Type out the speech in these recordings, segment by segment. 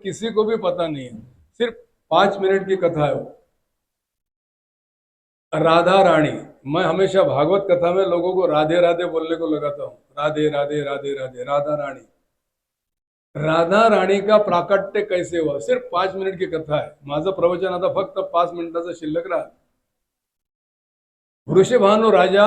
किसी को भी पता नहीं है। सिर्फ 5 मिनट की कथा है वो। राधा रानी। मैं हमेशा भागवत कथा में लोगों को राधे राधे बोलने को लगाता हूँ। राधे राधे राधे राधे राधा रानी। राधा राणी का प्राकट्य कैसे हुआ, सिर्फ 5 मिनट की कथा आहे। माझं प्रवचन आता फक्त 5 मिनिटाचं शिल्लक राहत। वृषभानु राजा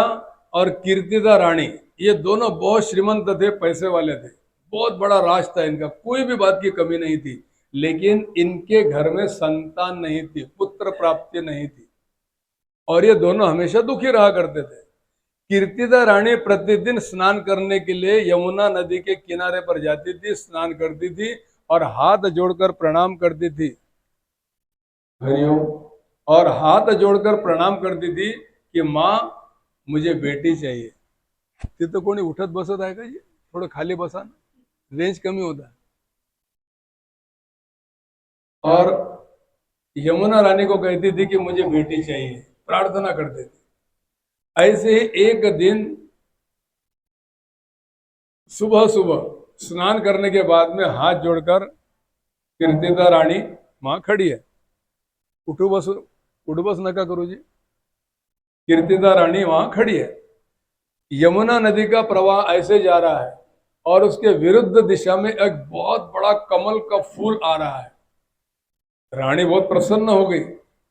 और कीर्तिदा रानी, ये दोनों बहुत श्रीमंत थे, पैसे वाले थे। बहुत बड़ा राज था इनका, कोई भी बात की कमी नहीं थी। लेकिन इनके घर में संतान नहीं थी, पुत्र प्राप्ति नहीं थी, और ये दोनों हमेशा दुखी रहा करते थे। कीर्तिदा रानी प्रतिदिन स्नान करने के लिए यमुना नदी के किनारे पर जाती थी, स्नान करती थी और हाथ जोड़कर प्रणाम करती थी। हरिओम। और हाथ जोड़कर प्रणाम करती थी कि माँ मुझे बेटी चाहिए। तिथं कोणी उठत बसत आहे का जी? थोडं खाली बसा ना, रेंज कमी होता है। और यमुना रानी को कहती थी कि मुझे बेटी चाहिए, प्रार्थना करते थे। ऐसे ही एक दिन सुबह सुबह स्नान करने के बाद में हाथ जोड़कर कीर्तिदा रानी मां खड़ी है। उठू बस, उठ बस नका करू जी। कीर्तिदा रानी वहां खड़ी है। यमुना नदी का प्रवाह ऐसे जा रहा है और उसके विरुद्ध दिशा में एक बहुत बड़ा कमल का फूल आ रहा है। रानी बहुत प्रसन्न हो गई।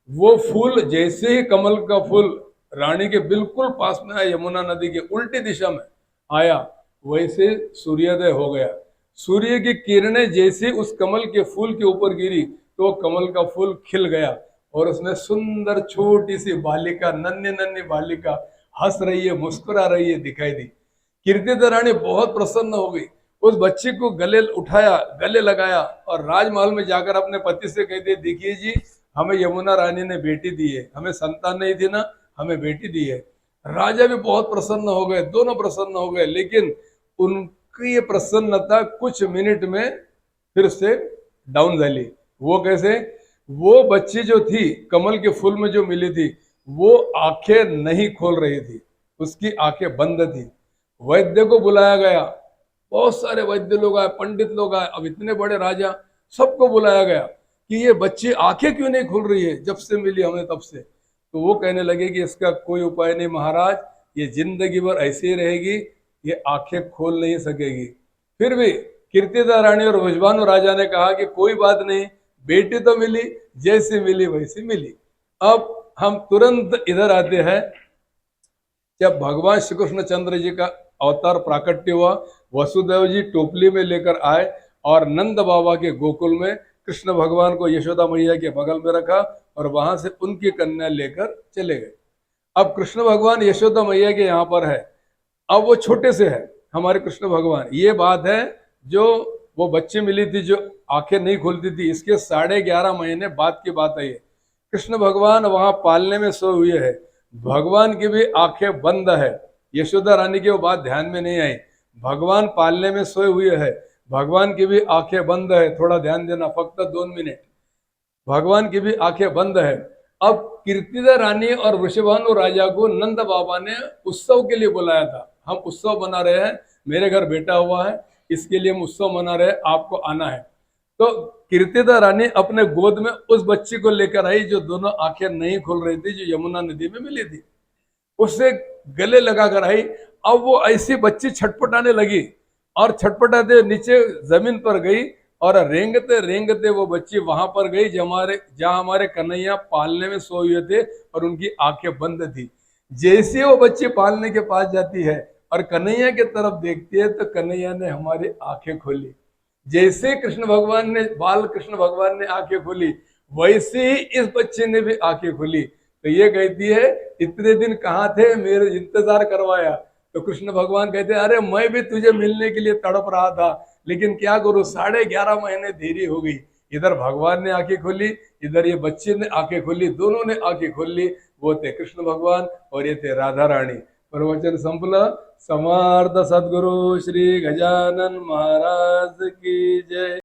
वो फूल जैसे ही कमल का फूल रानी के बिल्कुल पास में आया, यमुना नदी के उल्टी दिशा में आया, वैसे सूर्योदय हो गया। सूर्य की किरणें जैसे उस कमल के फूल के ऊपर गिरी तो कमल का फूल खिल गया और उसमें सुंदर छोटी सी बालिका, नन्ही नन्ही बालिका हंस रही है, मुस्कुरा रही है, दिखाई दी। कीर्तिदा रानी बहुत प्रसन्न हो गई। उस बच्ची को गले उठाया, गले लगाया और राजमहल में जाकर अपने पति से कहते, देखिए जी, हमें यमुना रानी ने बेटी दी है, हमें संतान नहीं थी ना, हमें बेटी दी है। राजा भी बहुत प्रसन्न हो गए, दोनों प्रसन्न हो गए। लेकिन उनकी ये प्रसन्नता कुछ मिनट में फिर से डाउन झाली। वो कैसे? वो बच्ची जो थी कमल के फूल में जो मिली थी, वो आंखें नहीं खोल रही थी, उसकी आंखें बंद थी। वैद्य को बुलाया गया, बहुत सारे वैद्य लोग आए, पंडित लोग आए, अब इतने बड़े राजा, सबको बुलाया गया कि ये बच्ची आंखें क्यों नहीं खुल रही है, जब से मिली हमें तब से। तो वो कहने लगे कि इसका कोई उपाय नहीं महाराज, ये जिंदगी भर ऐसे ही रहेगी, ये आंखें खोल नहीं सकेगी। फिर भी कीर्तिदा रानी और वृषभानु राजा ने कहा कि कोई बात नहीं, बेटी तो मिली, जैसी मिली वैसी मिली। अब हम तुरंत इधर आते हैं, जब भगवान श्री कृष्ण चंद्र जी का अवतार प्राकट्य हुआ, वसुदेव जी टोपली में लेकर आए और नंद बाबा के गोकुल में कृष्ण भगवान को यशोदा मैया के बगल में रखा और वहां से उनकी कन्या लेकर चले गए। अब कृष्ण भगवान यशोदा मैया के यहाँ पर है। अब वो छोटे से है हमारे कृष्ण भगवान। ये बात है जो वो बच्ची मिली थी जो आंखें नहीं खोलती थी, इसके 11.5 महीने बाद की बात है ये। कृष्ण भगवान वहां पालने में सोए हुए है, भगवान की भी आंखें बंद है। यशोदा रानी की वो बात ध्यान में नहीं आई। भगवान पालने में सोए हुए है, भगवान की भी आंखें बंद है। थोड़ा ध्यान देना, फक्त 2 मिनट। भगवान की भी आंखें बंद है। अब कीर्तिदा रानी और वृषभानु राजा को नंद बाबा ने उत्सव के लिए बुलाया था। हम उत्सव मना रहे हैं, मेरे घर बेटा हुआ है, इसके लिए हम उत्सव मना रहे हैं, आपको आना है। तो कीर्तिदा रानी अपने गोद में उस बच्ची को लेकर आई जो दोनों आंखें नहीं खोल रही थी, जो यमुना नदी में मिली थी। उससे गले लगाकर आई। अब वो ऐसी बच्ची छटपटाने लगी और छटपटाते नीचे जमीन पर गई और रेंगते रेंगते वो बच्ची वहां पर गई जहां हमारे कन्हैया पालने में सोए हुए थे और उनकी आंखें बंद थी। जैसे वो बच्ची पालने के पास जाती है और कन्हैया की तरफ देखती है तो कन्हैया ने हमारी आंखें खोली। जैसे कृष्ण भगवान ने आंखें खोली, वैसे ही इस बच्चे ने भी आंखें खोली। तो ये कहती है, इतने दिन कहाँ थे, मेरे इंतजार करवाया। तो कृष्ण भगवान कहते हैं, अरे मैं भी तुझे मिलने के लिए तड़प रहा था, लेकिन क्या करूं, 11.5 महीने देरी हो गई। इधर भगवान ने आंखें खोली, इधर ये बच्चे ने आंखें खोली, दोनों ने आंखें खोल ली। वो थे कृष्ण भगवान और ये थे राधा रानी। प्रवचन संपलं। समर्थ सद्गुरु श्री गजानन महाराज की जय।